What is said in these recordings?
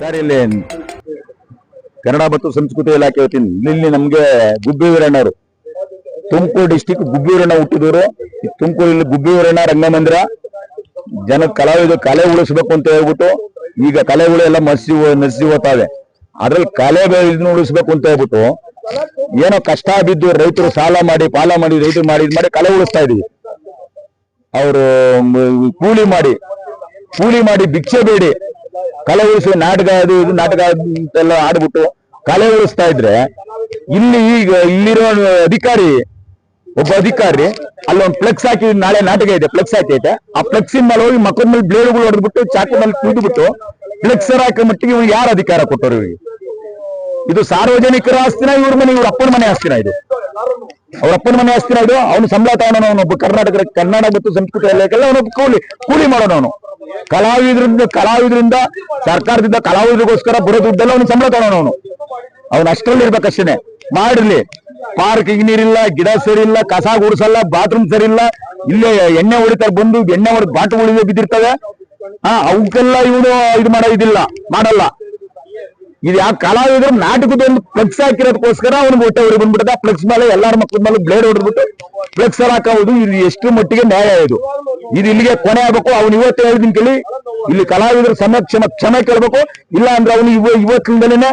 Sir ಇಲ್ಲಿ ಕನ್ನಡ ಮತ್ತು ಸಂಸ್ಕೃತಿ ಇಲಾಖೆ ವತಿಯಿಂದ ಇಲ್ಲಿ ನಮ್ಗೆ ಗುಬ್ಬಿ ವೀರಣ್ಣವರು ತುಮಕೂರು ಡಿಸ್ಟಿಕ್ ಗುಬ್ಬಿ ವೀರಣ್ಣ ಹುಟ್ಟಿದವರು. ತುಮಕೂರು ಇಲ್ಲಿ ಗುಬ್ಬಿ ವೀರಣ್ಣ ರಂಗಮಂದಿರ ಜನ ಕಲಾವಿದ ಕಲೆ ಉಳಿಸ್ಬೇಕು ಅಂತ ಹೇಳ್ಬಿಟ್ಟು ಈಗ ಕಲೆಗಳು ಎಲ್ಲ ನಸಿ ಹೋಗ್ತಾವೆ. ಅದ್ರಲ್ಲಿ ಕಲೆ ಇದನ್ನ ಉಳಿಸ್ಬೇಕು ಅಂತ ಹೇಳ್ಬಿಟ್ಟು ಏನೋ ಕಷ್ಟ ಬಿದ್ದು ರೈತರು ಸಾಲ ಮಾಡಿ ಪಾಲ ಮಾಡಿ ರೈತರು ಮಾಡಿ ಕಲೆ ಉಳಿಸ್ತಾ ಇದೀವಿ. ಅವರು ಕೂಲಿ ಮಾಡಿ ಭಿಕ್ಷೆ ಬೇಡಿ ಕಲೆ ಉಳಿಸುವ ನಾಟಕ ಅದು ಇದು ನಾಟಕ ಅಂತೆಲ್ಲ ಆಡ್ಬಿಟ್ಟು ಕಲೆ ಉಳಿಸ್ತಾ ಇದ್ರೆ ಇಲ್ಲಿರೋ ಒಬ್ಬ ಅಧಿಕಾರಿ ಅಲ್ಲೊಂದು ಫ್ಲೆಕ್ಸ್ ಹಾಕಿ ನಾಳೆ ನಾಟಕ ಇದೆ ಫ್ಲೆಕ್ಸ್ ಹಾಕೈತೆ. ಆ ಫ್ಲೆಕ್ಸಿನ ಮೇಲೆ ಹೋಗಿ ಮಕ್ಕಳ ಮೇಲೆ ಬ್ಲೇಡ್ಗಳು ಹೊಡೆದ್ಬಿಟ್ಟು ಚಾಕು ಮೇಲೆ ಕುಯ್ದುಬಿಟ್ಟು ಫ್ಲೆಕ್ಸರ್ ಹಾಕೋ ಮಟ್ಟಿಗೆ ಇವ್ರು ಯಾರು ಅಧಿಕಾರ ಕೊಟ್ಟರು? ಇವ್ರಿಗೆ ಇದು ಸಾರ್ವಜನಿಕರ ಆಸ್ತಿನ ಇವ್ರ ಅಪ್ಪನ ಮನೆ ಆಸ್ತಿನ? ಇದು ಅವ್ರ ಅಪ್ಪನ ಮನೆ ಆಸ್ತಿನ? ಇದು ಅವನು ಸಂಬಳ ತಗೊಂಡು ಅವನೊಬ್ಬ ಕನ್ನಡ ಮತ್ತು ಸಂಸ್ಕೃತಿ ಇಲಾಖೆಲ್ಲ ಅವನೊಬ್ಬ ಕೂಲಿ ಮಾಡೋನು. ಅವನು ಕಲಾವಿದ್ರಿಂದ ಸರ್ಕಾರದಿಂದ ಕಲಾವಿದರಿಗೋಸ್ಕರ ಬರೋ ದುಡ್ಡೆಲ್ಲ ಅವನು ಸಂಬಳ ತಗೊಂಡು ಅವನು ಅಷ್ಟರಲ್ಲಿ ಇರ್ಬೇಕಷ್ಟೇನೆ. ಮಾಡಿರ್ಲಿ, ಪಾರ್ಕ್ ನೀರಿಲ್ಲ, ಗಿಡ ಸರಿ ಇಲ್ಲ, ಕಸ ಗುಡಿಸಲ್ಲ, ಬಾತ್ರೂಮ್ ಸರಿ ಇಲ್ಲ, ಇಲ್ಲೇ ಎಣ್ಣೆ ಹೊಡಿತಾರೆ, ಬಂದು ಎಣ್ಣೆ ಹೊಡೆದು ಬಾಟುಗಳಿವೆ ಬಿದ್ದಿರ್ತವೆ. ಅವಕ್ಕೆಲ್ಲ ಇವನು ಇದು ಮಾಡಲ್ಲ. ಇದು ಯಾವ ಕಲಾವಿದರು ನಾಟಕದ ಒಂದು ಫ್ಲೆಕ್ಸ್ ಹಾಕಿರೋದಕ್ಕೋಸ್ಕರ ಅವ್ನಿಗೆ ಹೊಟ್ಟೆ ಉರಿ ಬಂದ್ಬಿಟ್ಟದ. ಫ್ಲೆಕ್ಸ್ ಮೇಲೆ ಎಲ್ಲಾರ ಮಕ್ಕಳ ಮೇಲೆ ಬ್ಲೇಡ್ ಹೊಡೆದ್ಬಿಟ್ಟು ಫ್ಲೆಕ್ಸ್ ಹಾಕೋದು ಇದು ಎಷ್ಟು ಮಟ್ಟಿಗೆ ನ್ಯಾಯ? ಇದು ಇಲ್ಲಿಗೆ ಕೊನೆ ಆಗ್ಬೇಕು. ಅವ್ನು ಇವತ್ತು ಹೇಳಿದ್ದೀನಿ ಕೇಳಿ, ಇಲ್ಲಿ ಕಲಾವಿದರು ಕ್ಷಮೆ ಕೇಳಬೇಕು. ಇಲ್ಲ ಅಂದ್ರೆ ಅವನು ಇವತ್ತಿಂದಲೇ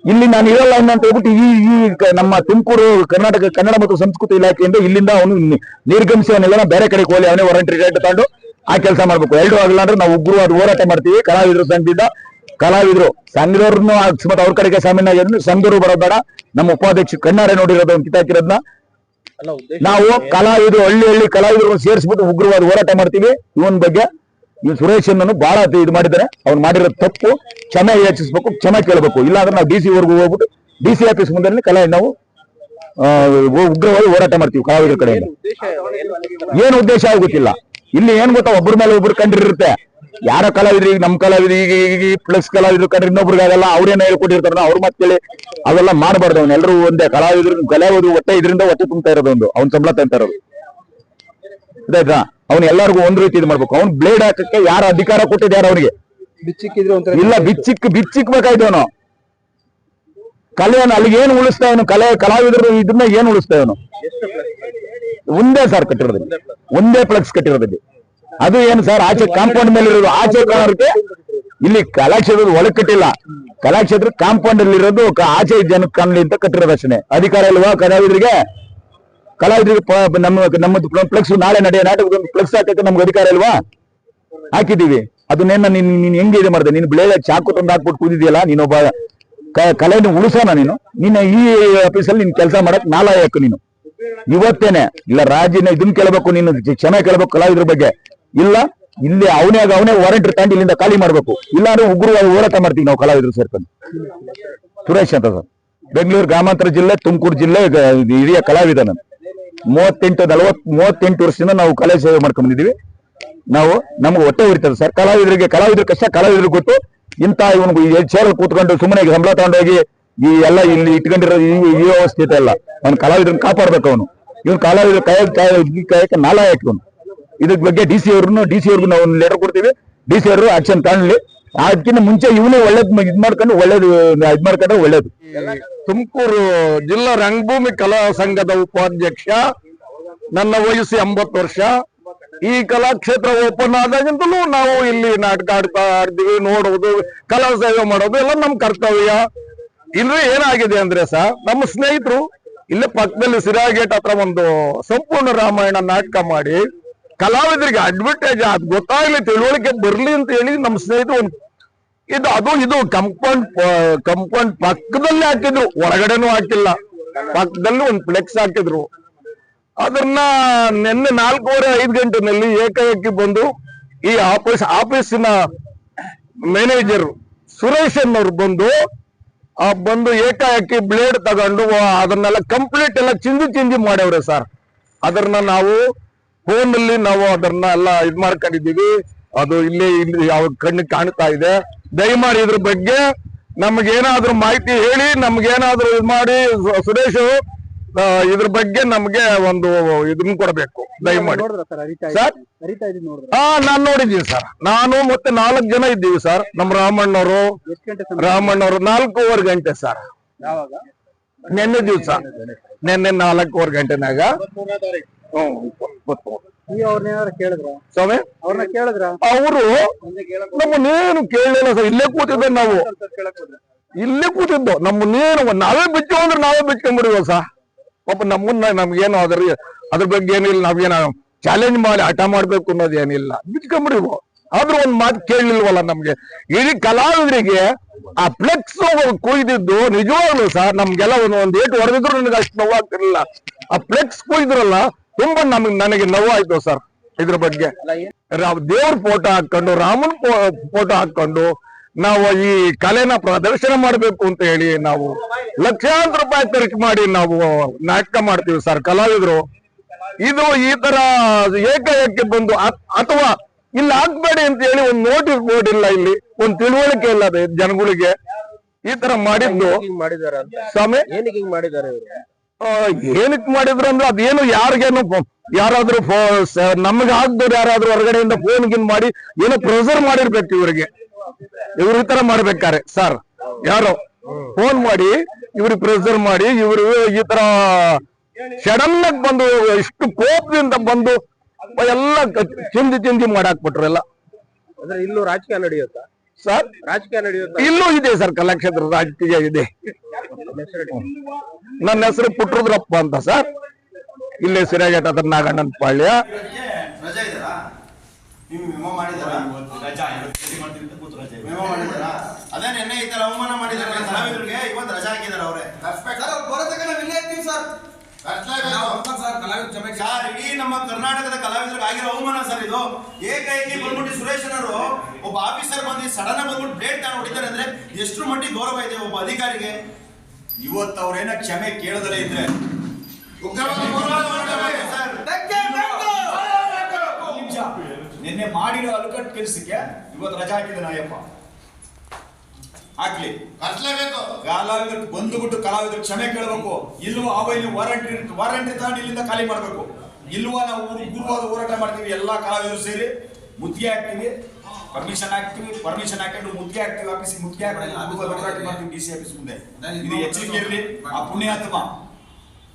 ಇಲ್ಲಿ ನಾನು ಇರಲ್ಲ ಅಂತ ಹೇಳ್ಬಿಟ್ಟು ಈ ನಮ್ಮ ತುಮಕೂರು ಕರ್ನಾಟಕ ಕನ್ನಡ ಮತ್ತು ಸಂಸ್ಕೃತಿ ಇಲಾಖೆಯಿಂದ ಇಲ್ಲಿಂದ ಅವನು ನಿರ್ಗಮಿಸಿ ಅವನ್ನೆಲ್ಲ ಬೇರೆ ಕಡೆಗೆ ಹೋಗಿ ಅವನೇ ವಾರಂಟಿ ರೇಟ್ ತಗೊಂಡು ಆ ಕೆಲಸ ಮಾಡ್ಬೇಕು. ಎರಡೂ ಆಗಿಲ್ಲ ಅಂದ್ರೆ ನಾವು ಉಗ್ರವಾದ ಹೋರಾಟ ಮಾಡ್ತೀವಿ. ಕಲಾವಿದರು ಸಂಘದಿಂದ ಕಲಾವಿದರು ಸಂಘದವ್ರನ್ನು ಅಕಸ್ಮಾತ್ ಅವ್ರ ಕಡೆಗೆ ಸಾಮಾನ್ಯ ಸಂಘರು ಬರೋಬೇಡ. ನಮ್ಮ ಉಪಾಧ್ಯಕ್ಷ ಕಣ್ಣಾರೆ ನೋಡಿರೋದು ಒಂದು ಕಿತ್ತಾಕಿರೋದನ್ನ ನಾವು ಕಲಾವಿದರು ಹಳ್ಳಿ ಕಲಾವಿದರು ಸೇರಿಸ್ಬಿಟ್ಟು ಉಗ್ರವಾದ ಹೋರಾಟ ಮಾಡ್ತೀವಿ. ಇವನ್ ಬಗ್ಗೆ ಇವ್ ಸುರೇಶ್ ಅನ್ನು ಬಹಳ ಇದು ಮಾಡಿದ್ದಾನೆ. ಅವ್ನು ಮಾಡಿರೋ ತಪ್ಪು ಕ್ಷಮೆ ಯಾಚಿಸ್ಬೇಕು, ಕ್ಷಮೆ ಕೇಳಬೇಕು. ಇಲ್ಲಾಂದ್ರೆ ನಾವು DC ವರ್ಗು ಹೋಗ್ಬಿಟ್ಟು DC ಆಫೀಸ್ ಮುಂದೆ ನಾವು ಉಗ್ರವಾಗಿ ಹೋರಾಟ ಮಾಡ್ತೀವಿ ಕಲಾವಿದರ ಕಡೆಯಿಂದ. ಏನು ಉದ್ದೇಶ ಆಗುತ್ತಿಲ್ಲ. ಇಲ್ಲಿ ಏನ್ ಗೊತ್ತಾ, ಒಬ್ಬರ ಮೇಲೆ ಒಬ್ರು ಕಂಡಿರುತ್ತೆ. ಯಾರ ಕಲಾವಿದ್ರು ಈಗ ನಮ್ಮ ಕಲಾವಿದ್ರು ಈಗ ಪ್ಲಸ್ ಕಲಾವಿದ್ರು ಕಂಡ್ರೆ ಇನ್ನೊಬ್ರಿಗಾಗಲ್ಲ. ಅವ್ರೇನ ಹೇಳ್ಕೊಟ್ಟಿರ್ತಾರ ಅವ್ರ ಮಾತೇಳಿ ಅವೆಲ್ಲ ಮಾಡಬಾರ್ದು. ಅವ್ನ ಎಲ್ಲರೂ ಒಂದೇ ಕಲಾವಿದ್ರು ಒಟ್ಟೆ ಇದರಿಂದ ಹೊಟ್ಟೆ ತುಂಬ್ತಾ ಇರೋದು ಒಂದು ಅವ್ನ ಸಂಬಳ ತಂತ ಇರೋದು ಇದಾಯ್ತಾ. ಅವ್ನು ಎಲ್ಲರಿಗೂ ಒಂದ್ ರೀತಿ ಇದು ಮಾಡ್ಬೇಕು. ಅವ್ನು ಬ್ಲೇಡ್ ಹಾಕಕ್ಕೆ ಯಾರ ಅಧಿಕಾರ ಕೊಟ್ಟಿದ್ದಾರೆ ಅವ್ರಿಗೆ? ಇಲ್ಲ, ಬಿಚ್ಚಿಕ್ಬೇಕಾಯ್ತು ಅವನು ಕಲೆಯನ್ನು. ಅಲ್ಲಿಗೆ ಏನು ಉಳಿಸ್ತಾವನು? ಕಲಾವಿದರು ಇದನ್ನ ಏನು ಉಳಿಸ್ತಾವನು? ಒಂದೇ ಸರ್ ಕಟ್ಟಿರೋದಲ್ಲಿ, ಒಂದೇ ಫ್ಲೆಕ್ಸ್ ಕಟ್ಟಿರೋದಲ್ಲಿ. ಅದು ಏನು ಸರ್, ಆಚೆ ಕಾಂಪೌಂಡ್ ಮೇಲೆ ಇರೋದು. ಆಚೆ ಕಾಣೋದಕ್ಕೆ ಇಲ್ಲಿ ಕಲಾಕ್ಷೇತ್ರದ ಒಳಗೆ ಕಟ್ಟಿಲ್ಲ. ಕಲಾಕ್ಷೇತ್ರ ಕಾಂಪೌಂಡ್ ಅಲ್ಲಿ ಇರೋದು ಆಚೆ ಜನಕ್ಕೆ ಕಾಣಲಿ ಅಂತ ಕಟ್ಟಿರೋದು ಅಷ್ಟೇ. ಅಧಿಕಾರ ಇಲ್ವಾ ಕಲಾವಿದರಿಗೆ? ನಮ್ಮದು ಫ್ಲೆಕ್ಸ್ ನಾಳೆ ನಡೆಯೋ ನಾಟಕದ ಫ್ಲೆಕ್ಸ್ ಹಾಕಕ್ಕೆ ನಮ್ಗೆ ಅಧಿಕಾರ ಇಲ್ವಾ? ಹಾಕಿದೀವಿ. ಅದನ್ನೇನ ನೀನ್ ಹೆಂಗೆ ಇದು ಮಾಡಿದೆ? ನೀನು ಬ್ಲೇಡ್ ಚಾಕು ತಂದು ಹಾಕ್ಬಿಟ್ಟು ಕೂದಿದೆಯಲ್ಲ, ನೀನೊಬ್ಬ ಕಲೆಯನ್ನು ಉಳಿಸೋಣ ನೀನು ಈ ಆಫೀಸಲ್ಲಿ ನೀನ್ ಕೆಲಸ ಮಾಡಕ್ ನಾಲಾಯಕ ನೀನು ಇವತ್ತೇನೆ. ಇಲ್ಲ ರಾಜ್ಯನ ಇದನ್ನ ಕೇಳಬೇಕು, ನೀನು ಕ್ಷಮೆ ಕೇಳಬೇಕು ಕಲಾವಿದ್ರ ಬಗ್ಗೆ. ಇಲ್ಲ ಇಲ್ಲಿ ಅವನೇ ವಾರಂಟಿ ತಗೊಂಡು ಇಲ್ಲಿಂದ ಖಾಲಿ ಮಾಡ್ಬೇಕು. ಇಲ್ಲ ಅಂದ್ರೆ ಉಗ್ರವಾಗಿ ಹೋರಾಟ ಮಾಡ್ತೀವಿ ನಾವು ಕಲಾವಿದರು ಸೇರ್ಕೊಂಡು. ಸುರೇಶ್ ಅಂತ ಸರ್, ಬೆಂಗಳೂರು ಗ್ರಾಮಾಂತರ ಜಿಲ್ಲೆ, ತುಮಕೂರು ಜಿಲ್ಲೆ ಹಿರಿಯ ಕಲಾವಿದ. ನಾನು 38 ವರ್ಷದಿಂದ ನಾವು ಕಲೆ ಸೇವೆ ಮಾಡ್ಕೊಂಡ್ ಬಂದಿದ್ದೀವಿ. ನಮ್ಗೆ ಹೊಟ್ಟೆ ಉರಿತದೆ ಸರ್. ಕಲಾವಿದ್ರ ಕಷ್ಟ ಕಲಾವಿದ್ರಿಗೆ ಗೊತ್ತು. ಇಂತ ಇವನಿಗೆ ಚೇರಲ್ಲಿ ಕೂತ್ಕೊಂಡು ಸುಮ್ಮನೆ ಸಂಬಳ ತಗೊಂಡೋಗಿ ಈ ಎಲ್ಲ ಇಲ್ಲಿ ಇಟ್ಕೊಂಡಿರೋ ಈ ವ್ಯವಸ್ಥೆ ಅಲ್ಲ. ಅವ್ನು ಕಲಾವಿದ್ರನ್ನ ಕಾಪಾಡ್ಬೇಕು. ಇವನು ಕಲಾವಿದ್ರ ಕಾಯಕ್ಕೆ ನಾಲಾಯಕ ಇವನು. ಇದ್ರ ಬಗ್ಗೆ DC ಅವ್ರಿಗೂ ನಾವು ಲೆಟರ್ ಕೊಡ್ತೀವಿ. DC ಅವರು ಆಕ್ಷನ್ ತಗೊಳ್ಳಿ. ಅದಕ್ಕಿಂತ ಮುಂಚೆ ಇವನೇ ಒಳ್ಳೇದು ಮಾಡ್ಕೊಂಡ್ರೆ ಒಳ್ಳೇದು. ತುಮಕೂರು ಜಿಲ್ಲಾ ರಂಗಭೂಮಿ ಕಲಾ ಸಂಘದ ಉಪಾಧ್ಯಕ್ಷ. ನನ್ನ ವಯಸ್ಸು 80 ವರ್ಷ. ಈ ಕಲಾಕ್ಷೇತ್ರ ಓಪನ್ ಆದಾಗಿಂತಲೂ ನಾವು ಇಲ್ಲಿ ನಾಟಕ ಆಡ್ತೀವಿ, ನೋಡೋದು, ಕಲಾ ಸೇವೆ ಮಾಡೋದು ಎಲ್ಲ ನಮ್ ಕರ್ತವ್ಯ. ಇಲ್ಲಿ ಏನಾಗಿದೆ ಅಂದ್ರೆ ನಮ್ಮ ಸ್ನೇಹಿತರು ಇಲ್ಲೇ ಪಕ್ಕದಲ್ಲಿ ಸಿರಾಗೇಟ್ ಹತ್ರ ಒಂದು ಸಂಪೂರ್ಣ ರಾಮಾಯಣ ನಾಟಕ ಮಾಡಿ ಕಲಾವಿದರಿಗೆ ಅಡ್ವರ್ಟೈಸ್ ಅದು ಗೊತ್ತಾಗ್ಲಿ, ತಿಳುವಳಿಕೆ ಬರ್ಲಿ ಅಂತ ಹೇಳಿ ನಮ್ಮ ಸ್ನೇಹಿತರು ಇದು ಕಂಪೌಂಡ್ ಪಕ್ಕದಲ್ಲಿ ಹಾಕಿದ್ರು, ಒಳಗಡೆನೂ ಹಾಕಿಲ್ಲ. ಪಕ್ಕದಲ್ಲಿ ಒಂದು ಫ್ಲೆಕ್ಸ್ ಹಾಕಿದ್ರು. ಅದನ್ನ ನಿನ್ನೆ 4:30-5 ಗಂಟೆನಲ್ಲಿ ಏಕಾಏಕಿ ಬಂದು ಈ ಆಫೀಸಿನ ಮ್ಯಾನೇಜರ್ ಸುರೇಶ್ ಅನ್ನೋರು ಬಂದು ಏಕಾಏಕಿ ಬ್ಲೇಡ್ ತಗೊಂಡು ಅದನ್ನೆಲ್ಲ ಕಂಪ್ಲೀಟ್ ಎಲ್ಲ ಚಿಂದಿ ಮಾಡ್ಯವ್ರೆ ಸರ್. ಅದನ್ನ ನಾವು ಫೋನಲ್ಲಿ ಅದನ್ನ ಎಲ್ಲ ಮಾಡ್ಕೊಂಡಿದೀವಿ. ಅದು ಇಲ್ಲಿ ಯಾವ ಕಣ್ಣಿಗೆ ಕಾಣ್ತಾ ಇದೆ. ದಯಮಾಡಿ ಇದ್ರ ಬಗ್ಗೆ ನಮ್ಗೇನಾದ್ರೂ ಮಾಹಿತಿ ಹೇಳಿ, ನಮ್ಗೇನಾದ್ರೂ ಮಾಡಿ ಸುರೇಶ್ ಇದ್ರ ಬಗ್ಗೆ ನಮ್ಗೆ ಒಂದು ಇದನ್ನ ಕೊಡಬೇಕು ದಯಮಾಡಿ ಸರ್. ನಾನ್ ನೋಡಿದೀವಿ ಸರ್. ನಾನು ಮತ್ತೆ 4 ಜನ ಇದ್ದೀವಿ ಸರ್. ನಮ್ಮ ರಾಮಣ್ಣವರು 4:15 ಗಂಟೆ ಸರ್. ನಿನ್ನೆ ದಿವಸ ನಿನ್ನೆ 4:15 ಗಂಟೆನಾಗ ಸ್ವಾಮಿ ಅವರು ನಮ್ಮನ್ನೇನು ಕೇಳಲಿಲ್ಲ ಸರ್. ಇಲ್ಲೇ ಕೂತಿದ್ದೆ ನಾವು, ಇಲ್ಲೇ ಕೂತಿದ್ದು. ನಮ್ಮನ್ನೇನು ನಾವೇ ಬಿಚ್ಚು ಅಂದ್ರೆ ನಾವೇ ಬಿಚ್ಕೊಂಡ್ಬಿಡುವ ಸರ್. ಪಾಪ ನಮ್ಗೇನು ಅದ್ರ ಬಗ್ಗೆ ಏನಿಲ್ಲ. ನಾವೇನ ಚಾಲೆಂಜ್ ಮಾಡಿ ಹಠ ಮಾಡ್ಬೇಕು ಅನ್ನೋದು ಏನಿಲ್ಲ, ಬಿಚ್ಕೊಂಡ್ಬಿಡುವ. ಆದ್ರೂ ಒಂದ್ ಮಾತು ಕೇಳಲಿಲ್ವಲ್ಲ ನಮ್ಗೆ. ಇಡೀ ಕಲಾವಿದರಿಗೆ ಆ ಫ್ಲೆಕ್ಸ್ ಕುಯ್ದಿದ್ದು ನಿಜವಾಗ್ಲು ಸರ್ ನಮ್ಗೆಲ್ಲ ಒಂದ್ ಏಟು ಹೊಡೆದಿದ್ರು ನನಗೆ ಅಷ್ಟು ನೋವಾಗ್ತಿರ್ಲಿಲ್ಲ. ಆ ಫ್ಲೆಕ್ಸ್ ಕುಯ್ದ್ರಲ್ಲ ತುಂಬಾ ನನಗೆ ನೋವಾಯ್ತು ಸರ್. ಇದ್ರ ಬಗ್ಗೆ ದೇವ್ರ ಫೋಟೋ ಹಾಕೊಂಡು, ರಾಮನ್ ಫೋಟೋ ಹಾಕೊಂಡು ನಾವು ಈ ಕಲೆನ ಪ್ರದರ್ಶನ ಮಾಡ್ಬೇಕು ಅಂತ ಹೇಳಿ ನಾವು ಲಕ್ಷಾಂತರ ರೂಪಾಯಿ ಖರ್ಚು ಮಾಡಿ ನಾವು ನಾಟಕ ಮಾಡ್ತೀವಿ ಸರ್ ಕಲಾವಿದರು. ಇದು ಈ ತರ ಏಕಾಏಕಿ ಬಂದು ಅಥವಾ ಇಲ್ಲಿ ಹಾಕ್ಬೇಡಿ ಅಂತ ಹೇಳಿ ಒಂದು ನೋಟಿಸ್ ಬೋರ್ಡ್ ಇಲ್ಲ, ಇಲ್ಲಿ ಒಂದು ತಿಳುವಳಿಕೆ ಇಲ್ಲ ಜನಗಳಿಗೆ. ಈ ತರ ಮಾಡಿದ್ದು ಸ್ವಾಮಿ ಏನಕ್ಕೆ ಮಾಡಿದ್ರು ಅಂದ್ರೆ ಅದೇನು ಯಾರಿಗೇನು ಯಾರಾದ್ರೂ ನಮ್ಗೆ ಹಾಕ್ದವ್ರು ಯಾರಾದ್ರೂ ಹೊರಗಡೆಯಿಂದ ಫೋನ್ ಗಿನ್ ಮಾಡಿ ಏನೋ ಪ್ರೆಸರ್ ಮಾಡಿರ್ಬೇಕು ಇವ್ರಿಗೆ. ಇವ್ರ ಈ ತರ ಮಾಡ್ಬೇಕಾರೆ ಸರ್ ಯಾರೋ ಫೋನ್ ಮಾಡಿ ಇವ್ರಿಗೆ ಪ್ರೆಸರ್ ಮಾಡಿ ಇವ್ರು ಈ ತರ ಸಡನ್ ಆಗಿ ಬಂದು ಇಷ್ಟು ಕೋಪದಿಂದ ಬಂದು ಎಲ್ಲ ಚಿಂದಿ ಮಾಡಾಕ್ಬಿಟ್ರು ಎಲ್ಲ. ಇಲ್ಲೂ ರಾಜಕೀಯ ನಡೆಯುತ್ತಾ ಸರ್? ರಾಜಕೀಯ ನಡೆಯುತ್ತಾ? ಇಲ್ಲೂ ಇದೆ ಸರ್, ಕಲಾಕ್ಷೇತ್ರ ರಾಜಕೀಯ ಇದೆ. ನನ್ನ ಹೆಸರು ಪುಟ್ರುದ್ರಪ್ಪ ಅಂತ ಸರ್. ಇಲ್ಲೇ ಸಿರಾಗೇಟ್ ಹತ್ರ ನಾಗಣ್ಣನ ಪಾಳ್ಯ. ಅದೇ ನೆನ್ನೆ ಈ ತರ ಅವಮಾನ ಮಾಡಿದಾರೆ ಕಲಾವಿದರಿಗೆ, ಇವತ್ತು ರಜಾ ಹಾಕಿದಾರೆ ಅವರೇ. ಸರ್ ಇಡೀ ನಮ್ಮ ಕರ್ನಾಟಕದ ಕಲಾವಿದರಿಗೆ ಆಗಿರೋ ಅವಮಾನ ಸರ್ ಇದು. ಏಕೈಕಿ ಬಂದ್ಬಿಟ್ಟು ಸುರೇಶನವರು ಒಬ್ಬ ಆಫೀಸರ್ ಬಂದು ಸಡನ್ ಬಂದ್ಬಿಟ್ಟು ಬ್ಲೇಡ್ ತಾನು ಹೊಡಿತಾರೆ ಅಂದ್ರೆ ಎಷ್ಟು ಮಟ್ಟಿಗೆ ಗೌರವ ಇದೆ ಒಬ್ಬ ಅಧಿಕಾರಿಗೆ. ಇವತ್ತು ಅವ್ರೇನ ಕ್ಷಮೆ ಕೇಳದಲೇ ಇದ್ರೆ ನಿನ್ನೆ ಮಾಡಿರೋ ಅಲುಕಟ್ಟು ಕೆಲಸಕ್ಕೆ ಇವತ್ತು ರಜಾ ಹಾಕಿದ ನಾಯಪ್ಪ ಹಾಕ್ಲಿ ಕರ್ಸ್ಲೇಬೇಕು. ಕಲಾವಿದ್ರು ಬಂದುಬಿಟ್ಟು ಕಲಾವಿದ್ರು ಕ್ಷಮೆ ಕೇಳಬೇಕು. ಇಲ್ವೋ ಅವ ಇಲ್ಲಿ ವಾರಂಟಿ ತಗೊಂಡು ಇಲ್ಲಿಂದ ಖಾಲಿ ಮಾಡ್ಬೇಕು. ಇಲ್ವೋ ನಾವು ಗುರುವಾದ ಹೋರಾಟ ಮಾಡ್ತೀವಿ, ಎಲ್ಲಾ ಕಲಾವಿದರು ಸೇರಿ ಮುತ್ತಿಗೆ ಹಾಕ್ತೀವಿ, ಪರ್ಮಿಷನ್ ಹಾಕೊಂಡು ಮುತ್ತಿಗೆ ಹಾಕ್ತೀವಿ. ಆಫೀಸಿಗೆ ಮುತ್ತಿಗೆ ಹಾಕಿ ಹೋರಾಟ ಮಾಡ್ತೀವಿ DC ಆಫೀಸ್ ಮುಂದೆ. ಇದು ಎಚ್ಚರಿಕೆ ಇರಲಿ. ಆ ಪುಣ್ಯಾತ್ಮ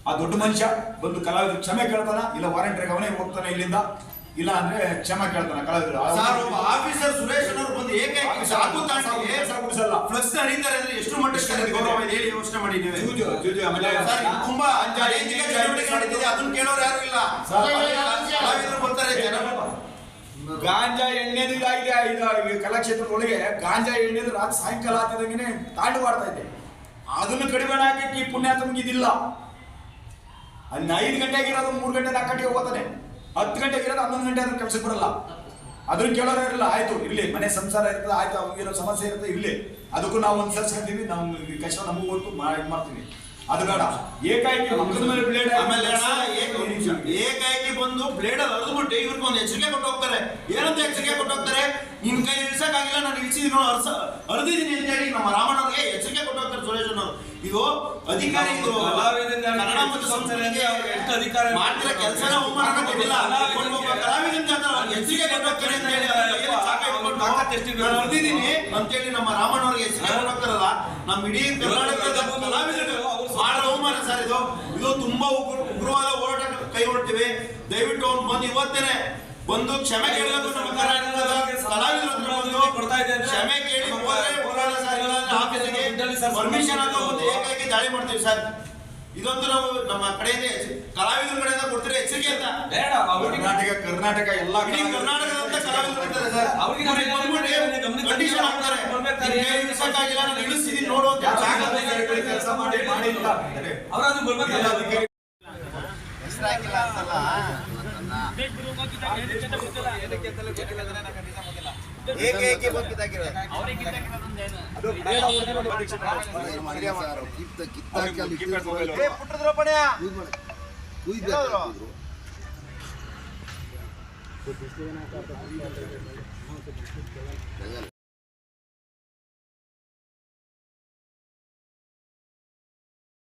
ಆ ದೊಡ್ಡ ಮನುಷ್ಯ ಬಂದು ಕಲಾವಿದ್ರು ಕ್ಷಮೆ ಕೇಳ್ತಾನ, ಇಲ್ಲ ವಾರಂಟಿಗೆ ಅವನೇ ಹೋಗ್ತಾನೆ ಇಲ್ಲಿಂದ, ಇಲ್ಲ ಅಂದ್ರೆ ಕ್ಷಮೆ ಕೇಳ್ತಾನ ಕಲಾವಿದ್ರು. ಒಬ್ಬ ಆಫೀಸರ್ ಸುರೇಶ್ ಅವರು ಬಂದು ಫ್ಲೆಕ್ಸ್ ಹರಿತಾರೆ ಅಂದ್ರೆ ಎಷ್ಟು ಮಟ್ಟಕ್ಕೆ ಗೌರವ ಇದೆ ಹೇಳಿ ಯೋಚನೆ ಮಾಡಿ ನೀವೇ. ತುಂಬಾ ಅದನ್ನ ಕೇಳೋರು ಯಾರು ಇಲ್ಲ. ಕಲಾವಿದ್ರು ಬರ್ತಾರೆ, ಗಾಂಜಾ ಎಣ್ಣೆದು ಇದಾಗಿದೆ ಕಲಾಕ್ಷೇತ್ರದೊಳಗೆ. ಗಾಂಜಾ ಎಣ್ಣೆದು ರಾತ್ರಿ ಸಾಯಂಕಾಲ ಆಗ್ತದಂಗೆ ತಾಂಡು ಮಾಡ್ತಾ ಇದೆ. ಅದನ್ನು ಕಡಿಮೆ ಹಾಕಕ್ಕೆ ಈ ಪುಣ್ಯಾತ್ಮಗೆ ಇದಿಲ್ಲ. ಅಲ್ಲಿ 5 ಗಂಟೆಗೆ ಇರೋದು 3 ಗಂಟೆ 4 ಗಂಟೆಗೆ ಹೋಗ್ತಾನೆ, 10 ಗಂಟೆಗೆ ಇರೋದು 11 ಗಂಟೆ ಅದ್ರ ಕೆಲಸಕ್ಕೆ ಬರಲ್ಲ. ಅದನ್ನ ಕೇಳೋರು ಇರಲ್ಲ. ಆಯ್ತು ಇರ್ಲಿ, ಮನೆ ಸಂಸಾರ ಇರ್ತದೆ, ಆಯ್ತು ಅವ್ರಿಗೇನೋ ಸಮಸ್ಯೆ ಇರುತ್ತೆ, ಇರ್ಲಿ, ಅದಕ್ಕೂ ನಾವು ಅನುಸರಿಸ್ಕೊಂತೀವಿ, ನಾವು ಕಷ್ಟ ನಮಗೂ ಗೊತ್ತು ಮಾಡ್ತೀವಿ. ಅದು ಬೇಡ. ಏಕಾಏಕಿ ಮಕ್ಕಳ ಮೇಲೆ ಬ್ಲೇಡ್, ಆಮೇಲೆ ಏಕಾಏಕಿ ಬಂದು ಬ್ಲೇಡ್ ಅಲ್ಲಿ ಹರಿದ್ಬಿಟ್ಟು ಇವ್ರಿಗೆ ಒಂದು ಎಚ್ಚರಿಕೆ ಕೊಟ್ಟು ಹೋಗ್ತಾರೆ. ಏನಂತ ಎಚ್ಚರಿಕೆ ಕೊಟ್ಟು ಹೋಗ್ತಾರೆ? ನಿಮ್ ಕೈ ಇಳಿಸಕ್ಕಾಗಿಲ್ಲ, ನಾನು ಇಳಿಸಿದೀನಿ ಹರಿದಿದ್ದೀನಿ ಅಂತ ಹೇಳಿ ನಮ್ಮ ರಾಮಣ್ಣವ್ರಿಗೆ ಎಚ್ಚರಿಕೆ ಕೊಟ್ಟು ಹೋಗ್ತಾರೆ ಸುರೇಶ್ ಅವರು. ಇದು ಅಧಿಕಾರಿ ಕನ್ನಡ ಮತ್ತು ಸಂಸ್ಕೃತಿಗೆ ಎಷ್ಟು ಅಧಿಕಾರ ಮಾಡ್ತಿರೋ ಕೆಲಸನ ಅವಮಾನ ಕೊಟ್ಟಿಲ್ಲ. ಕಲಾವಿದಿಂದ ಎಚ್ಚರಿಕೆ ಕೊಟ್ಟು ಹೋಗ್ತಾರೆ ಅಂತ ಹೇಳಿ ಹರಿದಿದ್ದೀನಿ ಅಂತೇಳಿ ನಮ್ಮ ರಾಮಣ್ಣವ್ರಿಗೆ ಎಚ್ಚರಿಕೆ ಕೊಟ್ಟು ಹೋಗ್ತಾರಲ್ಲ, ನಮ್ಮ ಇಡೀ ಕರ್ನಾಟಕದ ಕಲಾವಿದರು ಮಾಡೋ ಅವಮಾನ ಸರ್ ಇದು. ಇದು ತುಂಬಾ ಉಗ್ರವಾದ ಹೋರಾಟ ಕೈ ಹೊರಡ್ತೀವಿ. ದಯವಿಟ್ಟು ಅವ್ನು ಬಂದು ಇವತ್ತೇನೆ ಬಂದು ಕ್ಷಮೆ ಕೇಳಬೇಕು. ನಮ್ಮ ಕರ್ನಾಟಕದ ಕಲಾವಿದರು ಕ್ಷಮೆ ಕೇಳಿ ಆಫೀಸಿಗೆ ಪರ್ಮಿಷನ್ ಹಾಕೋ ಒಂದು ಏಕಾಏಕಿ ದಾಳಿ ಮಾಡ್ತೀವಿ ಸರ್. ಇದೊಂದು ನಾವು ನಮ್ಮ ಕಡೆಯಿಂದ ಕಲಾವಿದರ ಕಡೆಯಿಂದ ಕೊಡ್ತೀರಿ ಎಚ್ಚರಿಕೆ ಅಂತ. ಕರ್ನಾಟಕ ಎಲ್ಲ ಕರ್ನಾಟಕದಂತ ಕಲಾವಿದರು ಬರ್ತಾರೆ ಸರ್. ಕಂಡೀಷನ್ ಹಾಕ್ತಾರೆ, ಇಳಿಸಕ್ಕಾಗಿಲ್ಲ, ನಾನು ಇಳಿಸ್ತೀನಿ ನೋಡುವಂತ ಕೆಲಸ ಮಾಡಿ ಅವರಾದ್ರೂ ಬರ್ಬೇಕು. ಏಕೆ ಬಂದಿದ್ದಾಗಿರೋ